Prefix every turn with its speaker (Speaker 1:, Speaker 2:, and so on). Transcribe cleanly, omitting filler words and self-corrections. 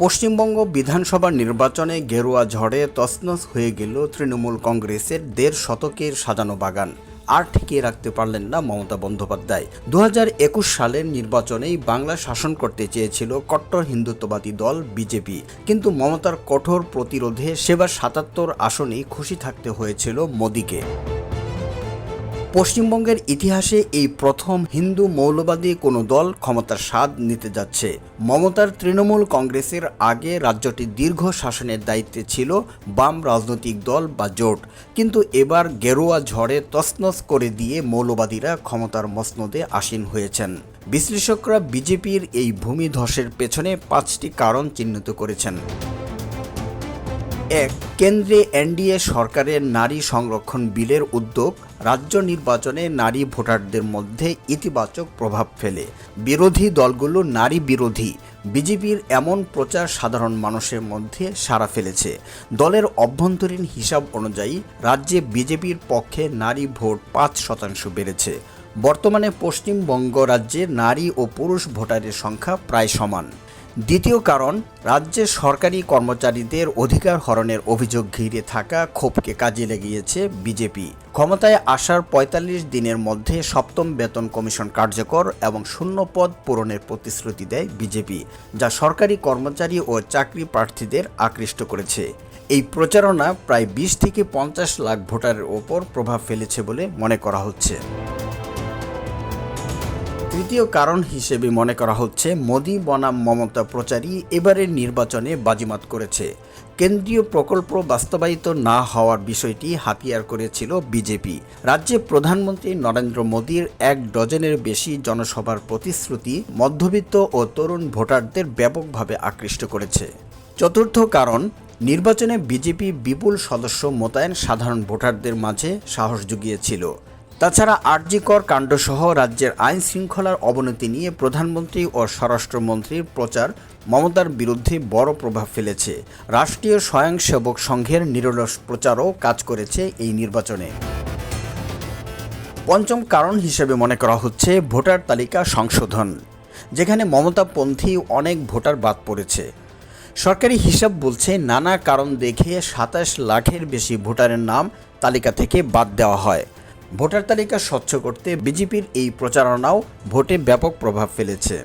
Speaker 1: পশ্চিমবঙ্গ বিধানসভা নির্বাচনে গেরুয়া ঝড়ে তছনছ হয়ে গেল তৃণমূল কংগ্রেসের ১.৫ শতকের সাজানো বাগান। আর ঠেকিয়ে রাখতে পারলেন না মমতা বন্দ্যোপাধ্যায়। ২০২১ সালের নির্বাচনেই বাংলা শাসন করতে চেয়েছিল কট্টর হিন্দুত্ববাদী দল বিজেপি, কিন্তু মমতার কঠোর প্রতিরোধে সেবার ৭৭ আসনেই খুশি থাকতে হয়েছিল মোদিকে। পশ্চিমবঙ্গের ইতিহাসে এই প্রথম হিন্দু মৌলবাদী কোনো দল ক্ষমতার স্বাদ নিতে যাচ্ছে। মমতার তৃণমূল কংগ্রেসের আগে রাজ্যটি দীর্ঘ শাসনের দায়িত্বে ছিল বাম রাজনৈতিক দল বা জোট, কিন্তু এবার গেরুয়া ঝড়ে তছনছ করে দিয়ে মৌলবাদীরা ক্ষমতার মসনদে আসীন হয়েছেন। বিশ্লেষকরা বিজেপির এই ভূমিধসের পেছনে ৫টি কারণ চিহ্নিত করেছেন। ১. কেন্দ্রে এনডিএ সরকারের নারী সংরক্ষণ বিলের উদ্যোগ রাজ্য নির্বাচনে নারী ভোটারদের মধ্যে ইতিবাচক প্রভাব ফেলে। বিরোধী দলগুলো নারী বিরোধী বিজেপির এমন প্রচার সাধারণ মানুষের মধ্যে সাড়া ফেলেছে। দলের অভ্যন্তরীণ হিসাব অনুযায়ী রাজ্যে বিজেপির পক্ষে নারী ভোট ৫% বেড়েছে। বর্তমানে পশ্চিমবঙ্গ রাজ্যে নারী ও পুরুষ ভোটারের সংখ্যা প্রায় সমান। দ্বিতীয় কারণ, রাজ্যের সরকারি কর্মচারীদের অধিকার হরণের অভিযোগ ঘিরে থাকা ক্ষোভকে কাজে লাগিয়েছে বিজেপি। ক্ষমতায় আসার ৪৫ দিনের মধ্যে ৭ম বেতন কমিশন কার্যকর এবং শূন্য পদ পূরণের প্রতিশ্রুতি দেয় বিজেপি, যা সরকারি কর্মচারী ও চাকরি প্রার্থীদের আকৃষ্ট করেছে। এই প্রচারণা প্রায় ২০ থেকে ৫০ লাখ ভোটারের ওপর প্রভাব ফেলেছে বলে মনে করা হচ্ছে। তৃতীয় কারণ হিসেবে মনে করা হচ্ছে মোদি বনাম মমতা প্রচারই এবারের নির্বাচনে বাজিমাত করেছে। কেন্দ্রীয় প্রকল্প বাস্তবায়িত না হওয়ার বিষয়টি হাতিয়ার করেছিল বিজেপি। রাজ্যে প্রধানমন্ত্রী নরেন্দ্র মোদীর ১ ডজনের বেশি জনসভার প্রতিশ্রুতি মধ্যবিত্ত ও তরুণ ভোটারদের ব্যাপকভাবে আকৃষ্ট করেছে। চতুর্থ কারণ, নির্বাচনে বিজেপি বিপুল সদস্য মোতায়েন সাধারণ ভোটারদের মাঝে সাহস জুগিয়েছিল। তাছাড়া আরজিকর কাণ্ডসহ রাজ্যের আইন শৃঙ্খলার অবনতি নিয়ে প্রধানমন্ত্রী ও স্বরাষ্ট্রমন্ত্রীর প্রচার মমতার বিরুদ্ধে বড় প্রভাব ফেলেছে। রাষ্ট্রীয় স্বয়ংসেবক সংঘের নিরলস প্রচারও কাজ করেছে এই নির্বাচনে। পঞ্চম কারণ হিসেবে মনে করা হচ্ছে ভোটার তালিকা সংশোধন, যেখানে মমতাপন্থী অনেক ভোটার বাদ পড়েছে। সরকারি হিসাব বলছে নানা কারণ দেখে ২৭ লাখের বেশি ভোটারের নাম তালিকা থেকে বাদ দেওয়া হয়। ভোটার তালিকা স্বচ্ছ করতে বিজেপির এই প্রচারণাও ভোটে ব্যাপক প্রভাব ফেলেছে।